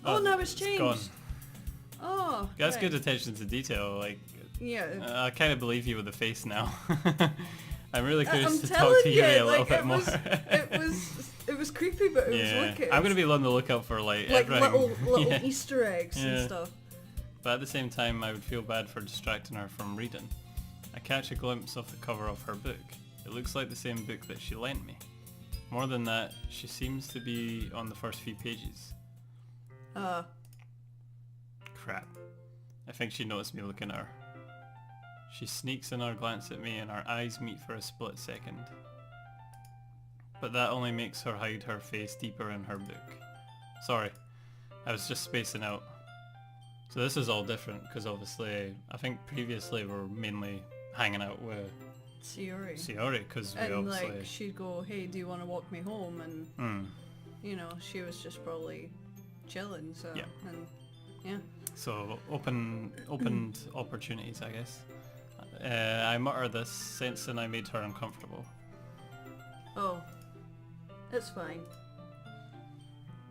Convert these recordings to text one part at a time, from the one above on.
Oh, now it's changed. Gone. Oh, That's right. good attention to detail. Like, Yeah. I kind of believe you with the face now. I'm really I'm curious to talk telling to Yuri you, a little like, bit it more. it was creepy, but it was wicked. I'm gonna be on the lookout for like little yeah. Easter eggs and Yeah. stuff. But at the same time, I would feel bad for distracting her from reading. I catch a glimpse of the cover of her book. It looks like the same book that she lent me. More than that, she seems to be on the first few pages. Crap. I think she noticed me looking at her. She sneaks another glance at me and our eyes meet for a split second. But that only makes her hide her face deeper in her book. Sorry, I was just spacing out. So this is all different because obviously I think previously we were mainly hanging out with Yuri. because we And obviously... like she'd go, hey, do you want to walk me home? And you know, she was just probably chilling. So Yeah. and yeah. So opened opportunities, I guess. I mutter this, sensing I made her uncomfortable. Oh, it's fine.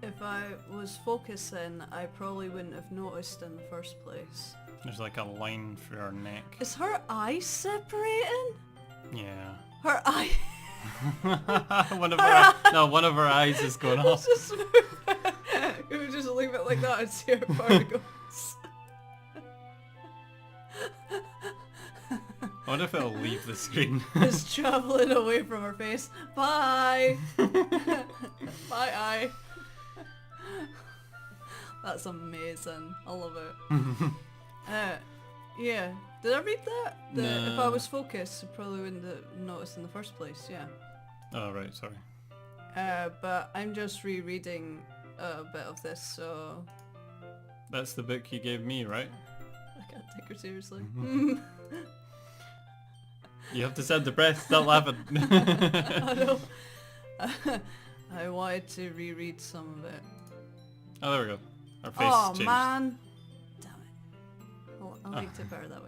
If I was focusing, I probably wouldn't have noticed in the first place. There's like a line through her neck. Is her eye separating? Yeah. Her eye. one of her eyes is going off. Just move it. You would just leave it like that and see how far it goes. I wonder if it'll leave the screen. It's traveling away from her face. Bye. Bye, eye. That's amazing. I love it. Yeah. Did I read that? No. If I was focused, I probably wouldn't have noticed in the first place. Yeah. Oh right, sorry. But I'm just rereading a bit of this, so That's the book you gave me, right? I can't take her seriously. You have to send the breath, stop laughing. I know. I wanted to reread some of it. Oh, there we go. Our face Oh changed. man! Damn it. I liked it better that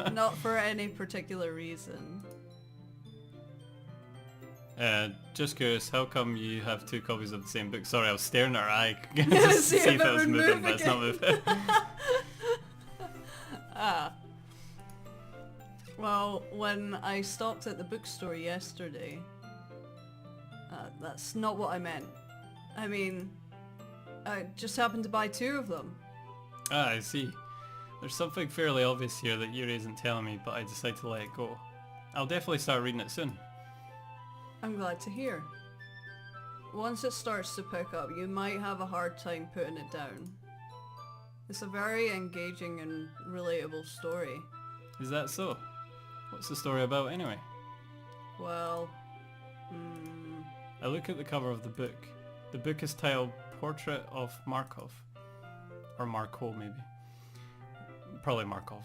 way. Not for any particular reason. Just curious, how come you have two copies of the same book? Sorry, I was staring at her eye Yeah, just to see see if if it it was would moving, move but it's not moving. Well, when I stopped at the bookstore yesterday, that's not what I meant. I mean, I just happened to buy two of them. Ah, I see. There's something fairly obvious here that Yuri isn't telling me, but I decided to let it go. I'll definitely start reading it soon. I'm glad to hear. Once it starts to pick up, you might have a hard time putting it down. It's a very engaging and relatable story. Is that so? What's the story about anyway? Well, I look at the cover of the book. The book is titled Portrait of Markov. Or Marco, maybe. Probably Markov.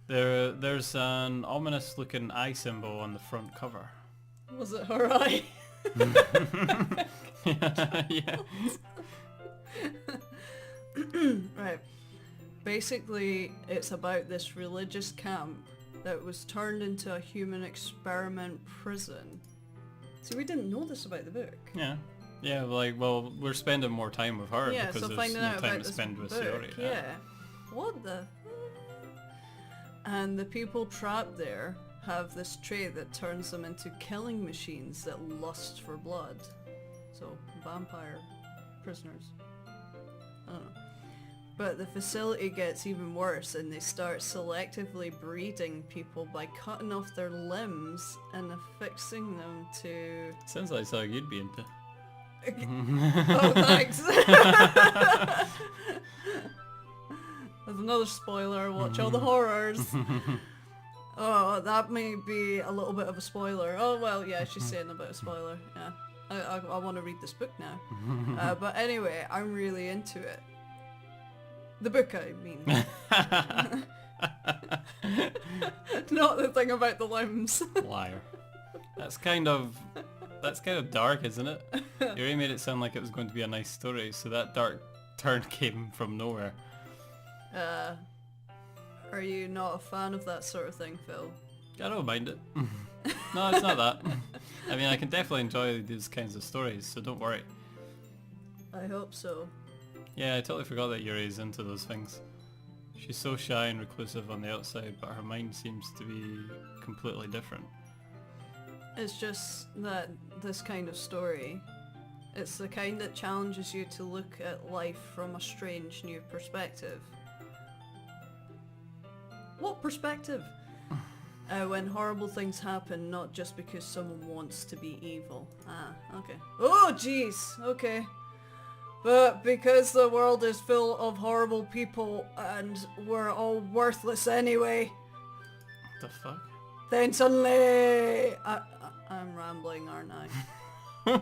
There's an ominous looking eye symbol on the front cover. was it her eye? Yeah. Right. Basically, it's about this religious camp that was turned into a human experiment prison. See, we didn't know this about the book. Yeah. Yeah, like, well, we're spending more time with her Yeah, because so there's finding no out time about to this spend with book, Yuri. yeah. What the? And the people trapped there have this trait that turns them into killing machines that lust for blood. So, vampire prisoners. I don't know. But the facility gets even worse and they start selectively breeding people by cutting off their limbs and affixing them to... Sounds like something you'd be into. Oh, thanks! There's another spoiler, watch all the horrors. Oh, that may be a little bit of a spoiler. Oh, well, yeah, she's saying a bit of spoiler, yeah. I want to read this book now. But anyway, I'm really into it. The book, I mean. Not the thing about the limbs. Liar. That's kind of dark, isn't it? You already made it sound like it was going to be a nice story, so that dark turn came from nowhere. Are you not a fan of that sort of thing, Phil? I don't mind it. No, it's not that. I mean, I can definitely enjoy these kinds of stories, so don't worry. I hope so. Yeah, I totally forgot that Yuri's into those things. She's so shy and reclusive on the outside, but her mind seems to be completely different. It's just that this kind of story, it's the kind that challenges you to look at life from a strange new perspective. What perspective? When horrible things happen, not just because someone wants to be evil. Ah, okay. Oh, jeez, okay. But because the world is full of horrible people and we're all worthless anyway, What the fuck? then suddenly... I'm rambling, aren't I?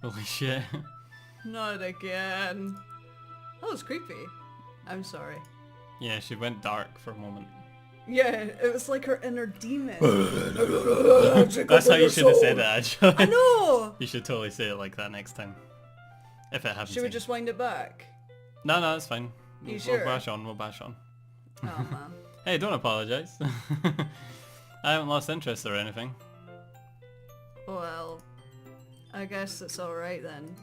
Holy shit. Not again. That was creepy. I'm sorry. Yeah, she went dark for a moment. Yeah, it was like her inner demon. That's how you should have said it, actually. I know! You should totally say it like that next time. If it happens. Should we just wind it back? No, that's fine. You We'll sure? bash on, we'll bash on. Oh man. Hey, don't apologise. I haven't lost interest or anything. Well, I guess it's alright then.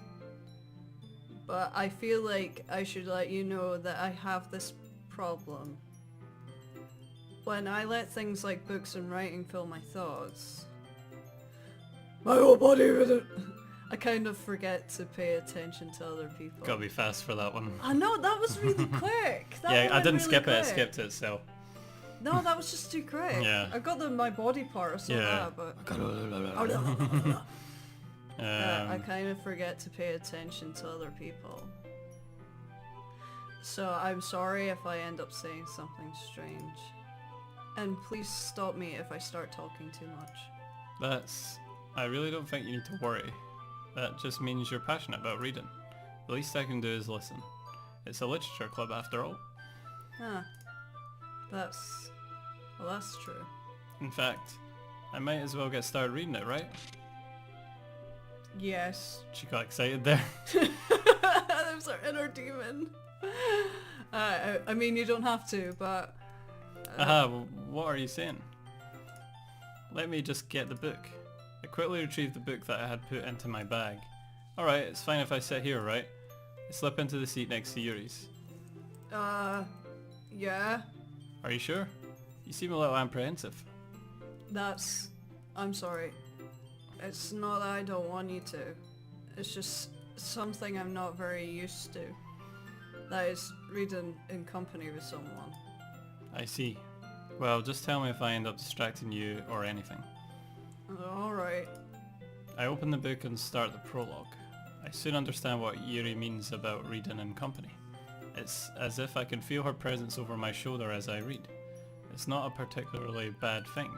But I feel like I should let you know that I have this problem. When I let things like books and writing fill my thoughts, my whole body with it. I kind of forget to pay attention to other people. Gotta be fast for that one. I know, that was really quick. That Yeah, one I went didn't really skip it, I quick. skipped it, so. No, that was just too quick. Yeah. I got my body part, I saw Yeah. that, but... I Um, kind of forget to pay attention to other people. So I'm sorry if I end up saying something strange. And please stop me if I start talking too much. I really don't think you need to worry. That just means you're passionate about reading. The least I can do is listen. It's a literature club after all. Huh. Well, that's true. In fact, I might as well get started reading it, right? Yes. She got excited there. That was our inner demon. I mean, you don't have to, but... Aha, what are you saying? Let me just get the book. I quickly retrieved the book that I had put into my bag. Alright, it's fine if I sit here, right? I slip into the seat next to Yuri's. Yeah. Are you sure? You seem a little apprehensive. I'm sorry. It's not that I don't want you to. It's just something I'm not very used to. That is, reading in company with someone. I see. Well, just tell me if I end up distracting you or anything. Alright. I open the book and start the prologue. I soon understand what Yuri means about reading in company. It's as if I can feel her presence over my shoulder as I read. It's not a particularly bad thing.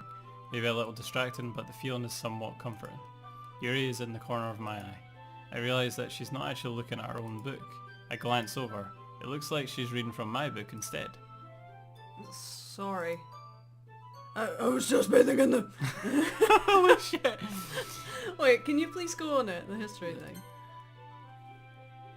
Maybe a little distracting, but the feeling is somewhat comforting. Yuri is in the corner of my eye. I realize that she's not actually looking at her own book. I glance over. It looks like she's reading from my book instead. Sorry. I was just bathing in the... Holy shit! Wait, can you please go on it, the history thing?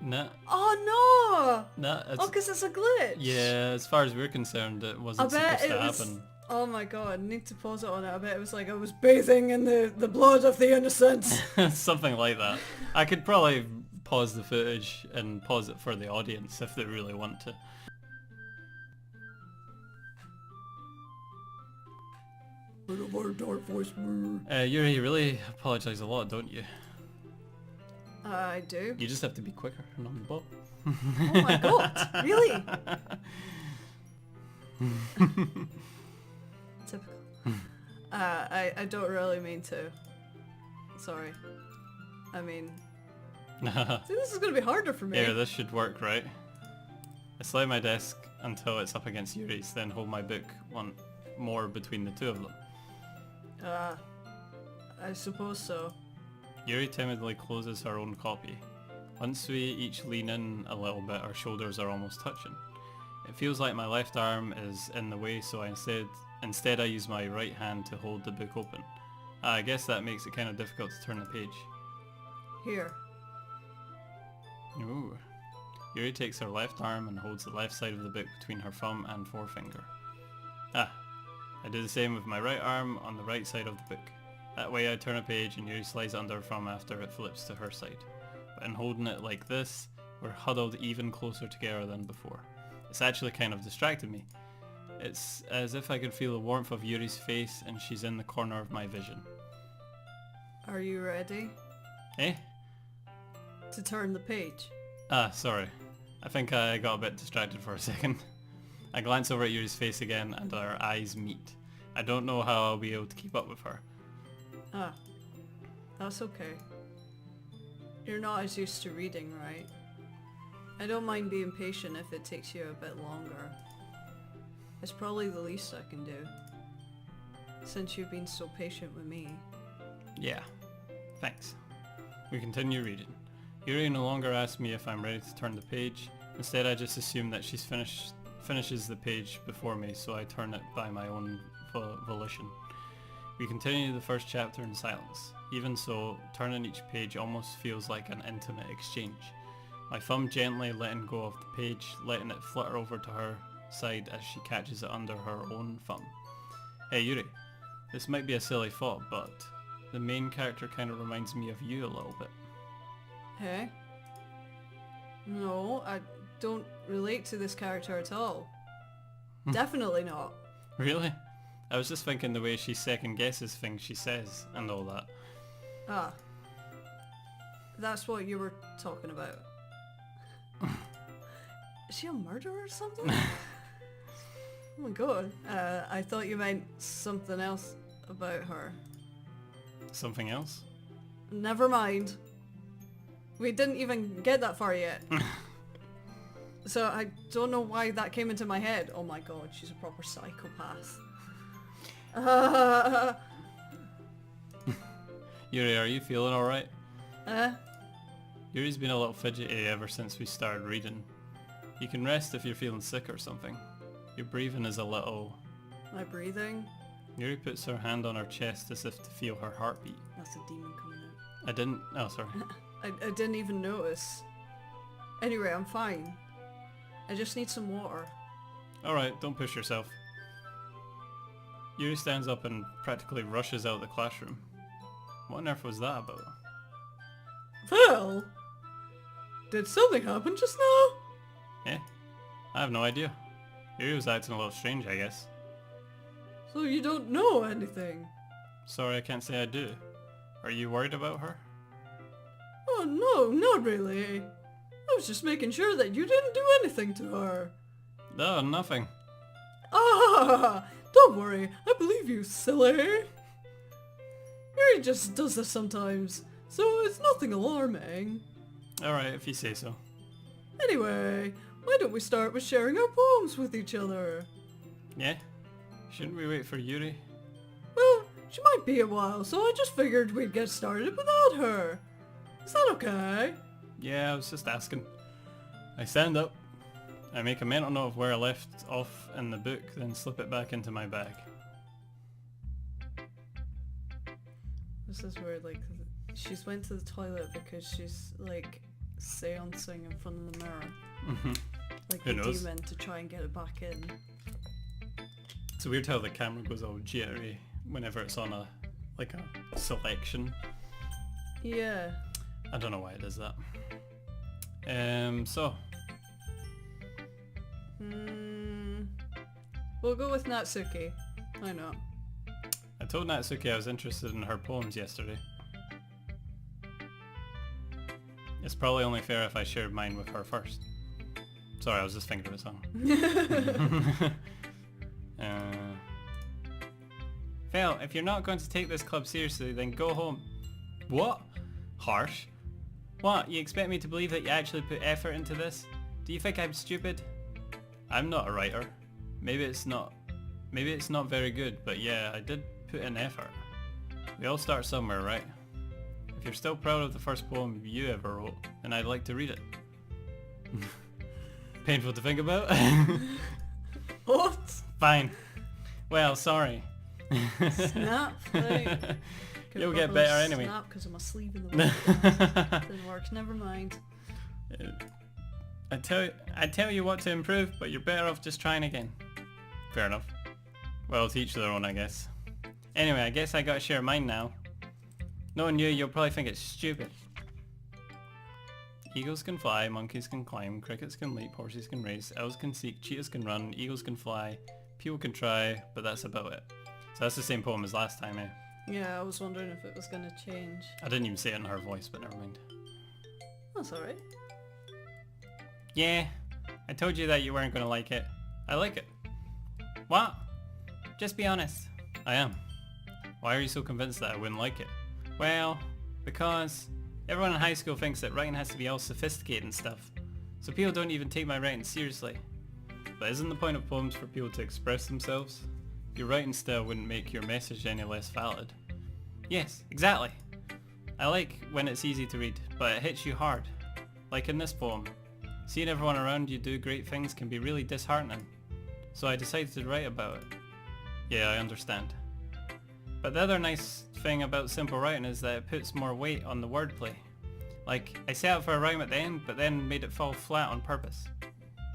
Nah. Oh no! Nah. Oh, because it's a glitch! Yeah, as far as we're concerned, it wasn't supposed to happen. Oh my god, I need to pause it on it. I bet it was like I was bathing in the blood of the innocent. Something like that. I could probably pause the footage and pause it for the audience if they really want to. Yuri, you really apologise a lot, don't you? I do. You just have to be quicker and on the ball. Oh my god, really? Typical. I don't really mean to. Sorry. I mean... See, this is going to be harder for me. Here, this should work, right? I slide my desk until it's up against Yuri's, then hold my book one more between the two of them. I suppose so. Yuri timidly closes her own copy. Once we each lean in a little bit, our shoulders are almost touching. It feels like my left arm is in the way, so instead I use my right hand to hold the book open. I guess that makes it kind of difficult to turn the page. Here. Ooh. Yuri takes her left arm and holds the left side of the book between her thumb and forefinger. I do the same with my right arm on the right side of the book. That way I turn a page and Yuri slides under her thumb after it flips to her side. But in holding it like this, We're huddled even closer together than before. It's actually kind of distracted me. It's as if I could feel the warmth of Yuri's face and she's in the corner of my vision. Are you ready Eh? to turn the page? Ah, sorry. I think I got a bit distracted for a second. I glance over at Yuri's face again and our eyes meet. I don't know how I'll be able to keep up with her. Ah, that's okay. You're not as used to reading, right? I don't mind being patient if it takes you a bit longer. It's probably the least I can do, since you've been so patient with me. Yeah, thanks. We continue reading. Yuri no longer asks me if I'm ready to turn the page. Instead, I just assume that she's finishes the page before me, so I turn it by my own volition. We continue the first chapter in silence. Even so, turning each page almost feels like an intimate exchange. My thumb gently letting go of the page, letting it flutter over to her side as she catches it under her own thumb. Hey Yuri, this might be a silly thought, but the main character kind of reminds me of you a little bit. Hey? No, I don't relate to this character at all. Definitely not. Really? I was just thinking the way she second guesses things she says and all that. Ah. That's what you were talking about. Is she a murderer or something? Oh my god. I thought you meant something else about her. Something else? Never mind. We didn't even get that far yet. So I don't know why that came into my head. Oh my god, she's a proper psychopath. Yuri, are you feeling alright? Uh? Yuri's been a little fidgety ever since we started reading. You can rest if you're feeling sick or something. Your breathing is a little... My breathing? Yuri puts her hand on her chest as if to feel her heartbeat. That's a demon coming out. I didn't... Oh, sorry. I didn't even notice. Anyway, I'm fine. I just need some water. Alright, don't push yourself. Yuri stands up and practically rushes out of the classroom. What on earth was that about? Well, did something happen just now? Eh? I have no idea. Yuri was acting a little strange, I guess. So you don't know anything? Sorry, I can't say I do. Are you worried about her? Oh no, not really. I was just making sure that you didn't do anything to her. No, nothing. Ah, don't worry, I believe you, silly. Yuri just does this sometimes, so it's nothing alarming. Alright, if you say so. Anyway, why don't we start with sharing our poems with each other? Yeah? Shouldn't we wait for Yuri? Well, she might be a while, so I just figured we'd get started without her. Is that okay? Yeah, I was just asking. I stand up. I make a mental note of where I left off in the book, then slip it back into my bag. This is weird, like, she's went to the toilet because she's, like, seancing in front of the mirror. Like Who the knows? demon to try and get it back in. It's weird how the camera goes all jittery whenever it's on a selection. Yeah. I don't know why it does that. So. We'll go with Natsuki. Why not? I told Natsuki I was interested in her poems yesterday. It's probably only fair if I shared mine with her first. Sorry, I was just thinking of a song. Phil, if you're not going to take this club seriously, then go home. What? Harsh. What, you expect me to believe that you actually put effort into this? Do you think I'm stupid? I'm not a writer. Maybe it's not very good, but yeah, I did put in effort. We all start somewhere, right? If you're still proud of the first poem you ever wrote, then I'd like to read it. Painful to think about? What? Fine. Well, sorry. Snap. Like, You'll get better anyway. Snap because of my sleeve in the way. Didn't work. Never mind. I tell you what to improve, but you're better off just trying again. Fair enough. Well, to each their own, I guess. Anyway, I guess I gotta share mine now. Knowing you, you'll probably think it's stupid. Eagles can fly, monkeys can climb, crickets can leap, horses can race, owls can seek, cheetahs can run, eagles can fly, people can try, but that's about it. So that's the same poem as last time, eh? Yeah, I was wondering if it was going to change. I didn't even say it in her voice, but never mind. That's alright. Yeah, I told you that you weren't going to like it. I like it. What? Just be honest. I am. Why are you so convinced that I wouldn't like it? Well, because everyone in high school thinks that writing has to be all sophisticated and stuff, so people don't even take my writing seriously. But isn't the point of poems for people to express themselves? Your writing style wouldn't make your message any less valid. Yes, exactly. I like when it's easy to read, but it hits you hard. Like in this poem. Seeing everyone around you do great things can be really disheartening. So I decided to write about it. Yeah, I understand. But the other nice thing about simple writing is that it puts more weight on the wordplay. Like, I set out for a rhyme at the end, but then made it fall flat on purpose.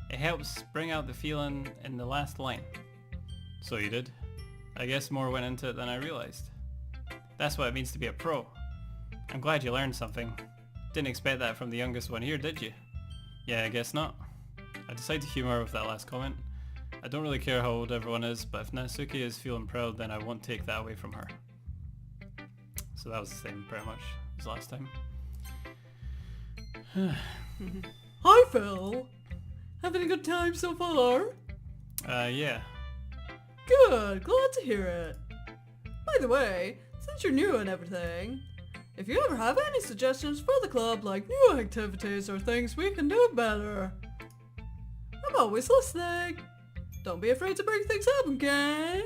It helps bring out the feeling in the last line. So you did? I guess more went into it than I realized. That's what it means to be a pro. I'm glad you learned something. Didn't expect that from the youngest one here, did you? Yeah, I guess not. I decided to humour with that last comment. I don't really care how old everyone is, but if Natsuki is feeling proud, then I won't take that away from her. So that was the same pretty much as last time. Hi Phil! Having a good time so far? Yeah. Good, glad to hear it. By the way, since you're new and everything, if you ever have any suggestions for the club, like new activities or things we can do better, I'm always listening. Don't be afraid to bring things up, okay?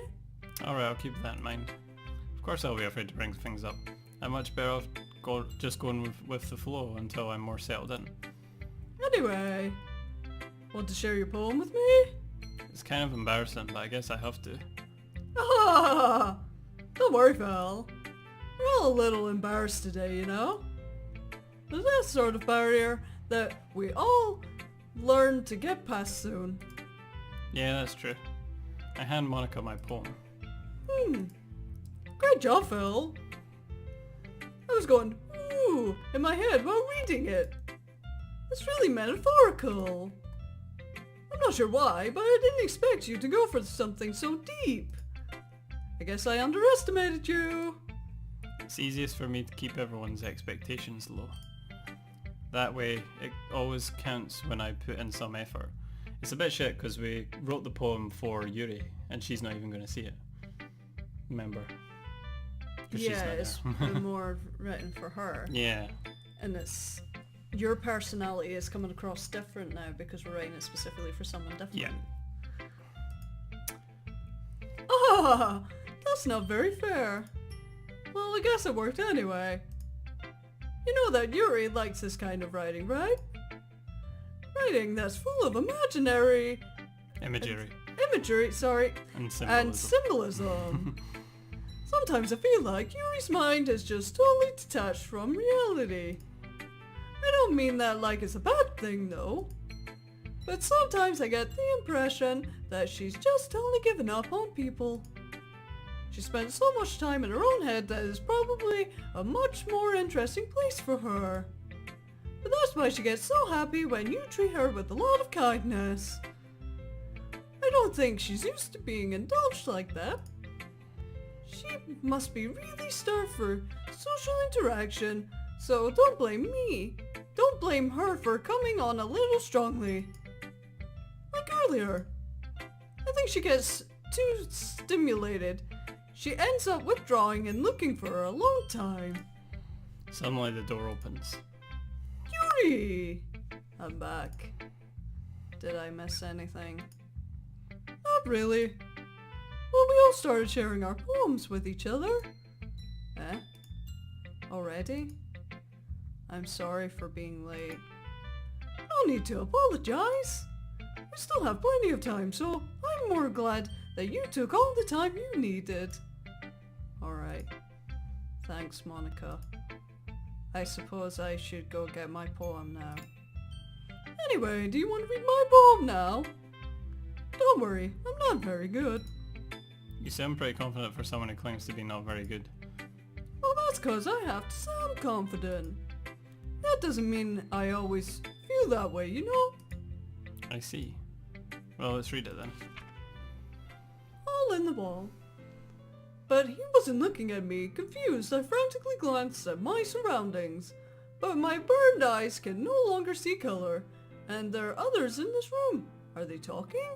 Alright, I'll keep that in mind. Of course I'll be afraid to bring things up. I'm much better off just going with the flow until I'm more settled in. Anyway, want to share your poem with me? It's kind of embarrassing, but I guess I have to. Ah, don't worry, Phil. We're all a little embarrassed today, you know? There's that sort of barrier that we all learn to get past soon. Yeah, that's true. I hand Monica my poem. Great job, Phil. I was going, ooh, in my head while reading it. It's really metaphorical. I'm not sure why, but I didn't expect you to go for something so deep. I guess I underestimated you. It's easiest for me to keep everyone's expectations low. That way, it always counts when I put in some effort. It's a bit shit because we wrote the poem for Yuri and she's not even going to see it. Remember? 'Cause she's Yeah, not it's there. more written for her. Yeah. And it's... your personality is coming across different now because we're writing it specifically for someone different. Yeah. Ah, that's not very fair. Well, I guess it worked anyway. You know that Yuri likes this kind of writing, right? Writing that's full of imaginary... Imagery. sorry. And symbolism. And symbolism. Sometimes I feel like Yuri's mind is just totally detached from reality. I don't mean that like it's a bad thing though. But sometimes I get the impression that she's just totally given up on people. She spent so much time in her own head that it's probably a much more interesting place for her. But that's why she gets so happy when you treat her with a lot of kindness. I don't think she's used to being indulged like that. She must be really starved for social interaction, so don't blame me. Don't blame her for coming on a little strongly. Like earlier. I think she gets too stimulated. She ends up withdrawing and looking for her a long time. Suddenly the door opens. Yuri! I'm back. Did I miss anything? Not really. Well, we all started sharing our poems with each other. Eh? Already? I'm sorry for being late. No need to apologize. We still have plenty of time, so I'm more glad that you took all the time you needed. Alright. Thanks, Monica. I suppose I should go get my poem now. Anyway, do you want to read my poem now? Don't worry, I'm not very good. You sound pretty confident for someone who claims to be not very good. Well, that's 'cause I have to sound confident. Now That doesn't mean I always feel that way, you know? I see. Well, let's read it then. Hole in the wall. But he wasn't looking at me. Confused, I frantically glanced at my surroundings. But my burned eyes can no longer see color. And there are others in this room. Are they talking?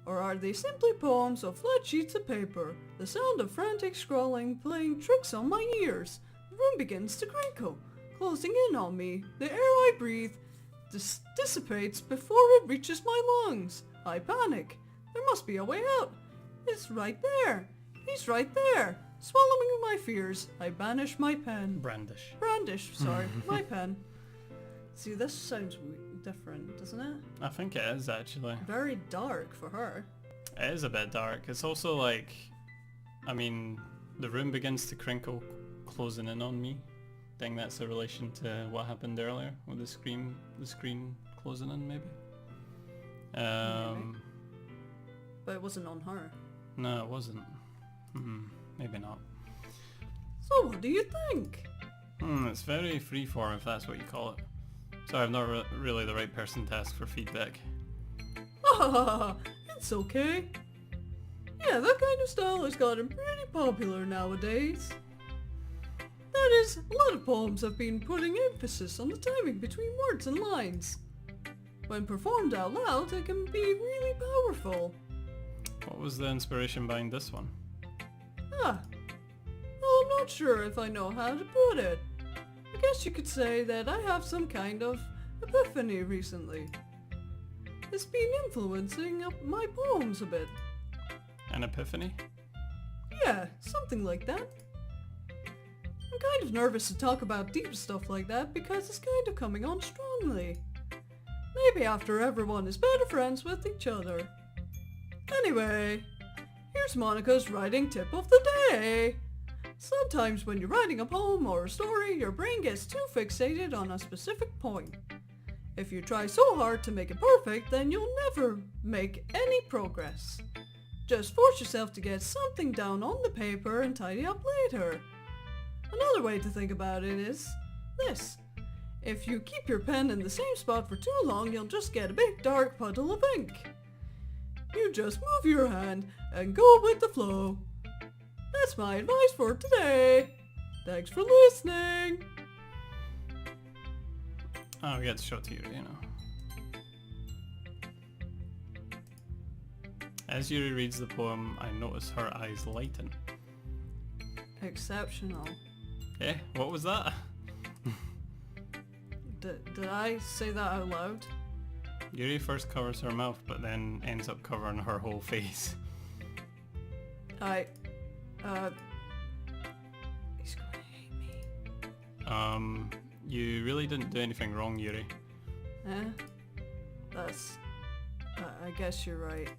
Or are they simply poems of flat sheets of paper? The sound of frantic scrawling playing tricks on my ears. The room begins to crinkle, closing in on me. The air I breathe dissipates before it reaches my lungs. I panic. There must be a way out. It's right there. He's right there. Swallowing my fears, I banish my pen. Brandish, sorry, my pen. See, this sounds different, doesn't it? I think it is actually. Very dark for her. It is a bit dark. It's also like, I mean, the room begins to crinkle, closing in on me. I think that's a relation to what happened earlier with the screen closing in, maybe. Maybe. But it wasn't on her. No, it wasn't. Maybe not. So what do you think? It's very freeform, if that's what you call it. Sorry, I'm not really the right person to ask for feedback. It's okay. Yeah, that kind of style has gotten pretty popular nowadays. That is, a lot of poems have been putting emphasis on the timing between words and lines. When performed out loud, it can be really powerful. What was the inspiration behind this one? Well, I'm not sure if I know how to put it. I guess you could say that I have some kind of epiphany recently. It's been influencing my poems a bit. An epiphany? Yeah, something like that. I'm kind of nervous to talk about deep stuff like that because it's kind of coming on strongly. Maybe after everyone is better friends with each other. Anyway, here's Monica's writing tip of the day. Sometimes when you're writing a poem or a story, your brain gets too fixated on a specific point. If you try so hard to make it perfect, then you'll never make any progress. Just force yourself to get something down on the paper and tidy up later. Another way to think about it is this. If you keep your pen in the same spot for too long, you'll just get a big dark puddle of ink. You just move your hand and go with the flow. That's my advice for today. Thanks for listening. Oh, we get to show it to Yuri, you know. As Yuri reads the poem, I notice her eyes lighten. Exceptional. Eh? What was that? Did I say that out loud? Yuri first covers her mouth, but then ends up covering her whole face. He's gonna hate me. You really didn't do anything wrong, Yuri. That's... I guess you're right.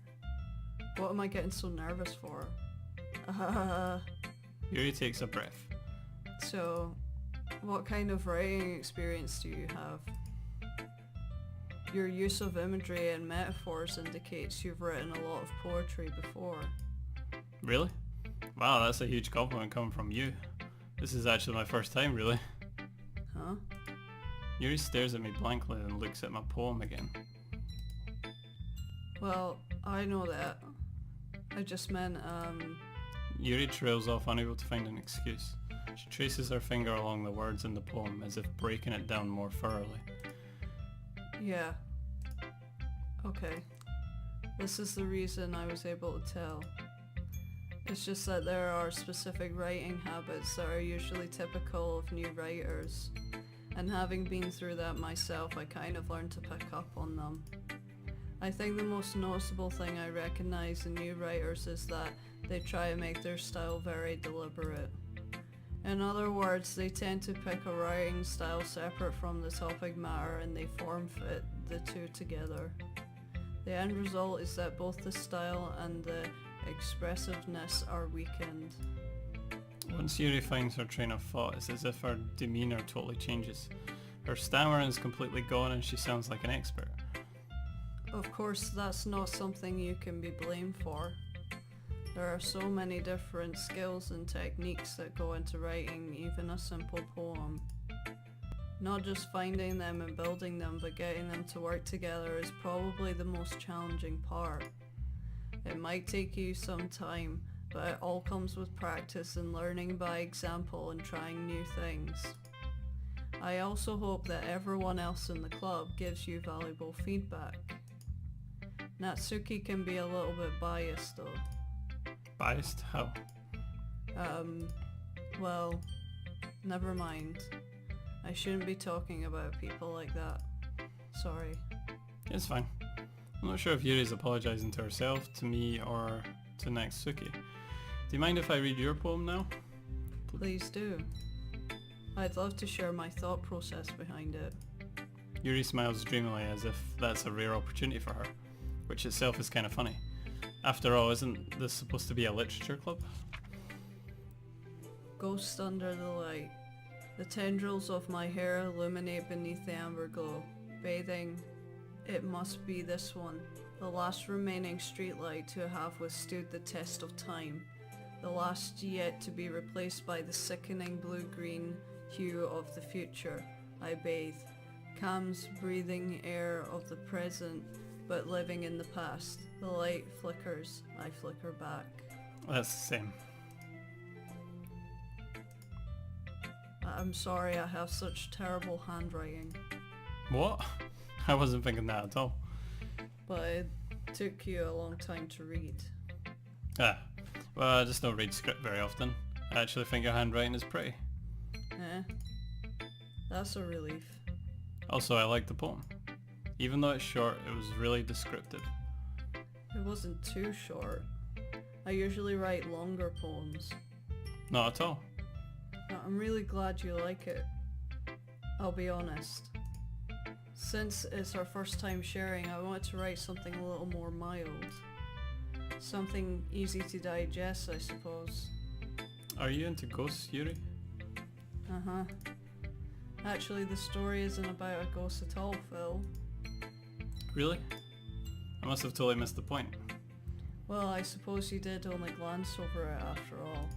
What am I getting so nervous for? Yuri takes a breath. So, what kind of writing experience do you have? Your use of imagery and metaphors indicates you've written a lot of poetry before. Really? Wow, that's a huge compliment coming from you. This is actually my first time, really. Huh? Yuri stares at me blankly and looks at my poem again. Well, I know that. I just meant, Yuri trails off, unable to find an excuse. She traces her finger along the words in the poem as if breaking it down more thoroughly. yeah. Okay. This is the reason I was able to tell. It's just that there are specific writing habits that are usually typical of new writers. And having been through that myself, I kind of learned to pick up on them. I think the most noticeable thing I recognize in new writers is that they try to make their style very deliberate. In other words, they tend to pick a writing style separate from the topic matter and they form fit the two together. The end result is that both the style and the expressiveness are weakened. Once Yuri finds her train of thought, it's as if her demeanour totally changes. Her stammering is completely gone and she sounds like an expert. Of course, that's not something you can be blamed for. There are so many different skills and techniques that go into writing even a simple poem. Not just finding them and building them, but getting them to work together is probably the most challenging part. It might take you some time, but it all comes with practice and learning by example and trying new things. I also hope that everyone else in the club gives you valuable feedback. Natsuki can be a little bit biased though. Biased? How? Well, never mind. I shouldn't be talking about people like that. Sorry. It's fine. I'm not sure if Yuri's apologising to herself, to me, or to Natsuki. Do you mind if I read your poem now? Please do. I'd love to share my thought process behind it. Yuri smiles dreamily as if that's a rare opportunity for her, which itself is kind of funny. After all, isn't this supposed to be a literature club? Ghost under the light. The tendrils of my hair illuminate beneath the amber glow. Bathing, it must be this one, the last remaining streetlight to have withstood the test of time, the last yet to be replaced by the sickening blue-green hue of the future. I bathe, calms breathing air of the present, but living in the past. The light flickers, I flicker back. That's the same. I'm sorry I have such terrible handwriting. What? I wasn't thinking that at all. But it took you a long time to read. Ah, well, I just don't read script very often. I actually think your handwriting is pretty. That's a relief. Also, I like the poem. Even though it's short, it was really descriptive. It wasn't too short. I usually write longer poems. Not at all. I'm really glad you like it. I'll be honest. Since it's our first time sharing, I wanted to write something a little more mild. Something easy to digest, I suppose. Are you into ghosts, Yuri? Uh-huh. Actually, the story isn't about a ghost at all, Phil. Really? I must have totally missed the point. Well, I suppose you did only glance over it after all.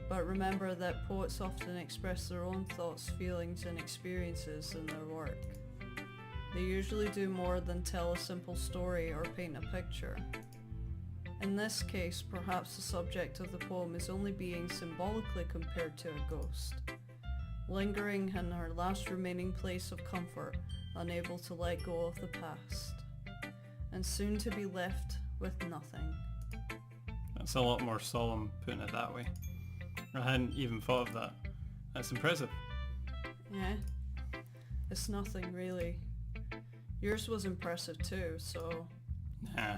But remember that poets often express their own thoughts, feelings and experiences in their work. They usually do more than tell a simple story or paint a picture. In this case, perhaps the subject of the poem is only being symbolically compared to a ghost, lingering in her last remaining place of comfort, unable to let go of the past, and soon to be left with nothing. That's a lot more solemn putting it that way. I hadn't even thought of that. That's impressive. Yeah, it's nothing really. Yours was impressive too, so... Nah.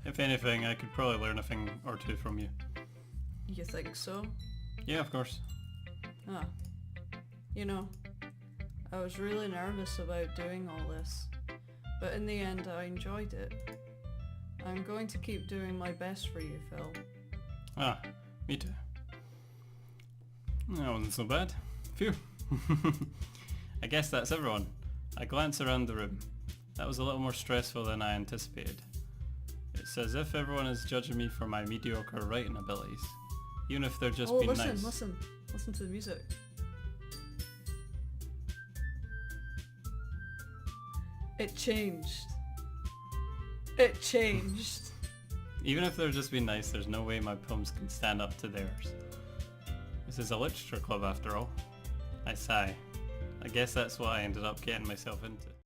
If anything, I could probably learn a thing or two from you. You think so? Yeah, of course. Ah. You know, I was really nervous about doing all this, but in the end I enjoyed it. I'm going to keep doing my best for you, Phil. Ah, me too. That wasn't so bad. Phew. I guess that's everyone. I glance around the room. That was a little more stressful than I anticipated. It's as if everyone is judging me for my mediocre writing abilities, even if they're just being nice. Listen to the music. It changed. It changed. Even if they're just being nice, there's no way my poems can stand up to theirs. This is a literature club after all. I sigh. I guess that's what I ended up getting myself into.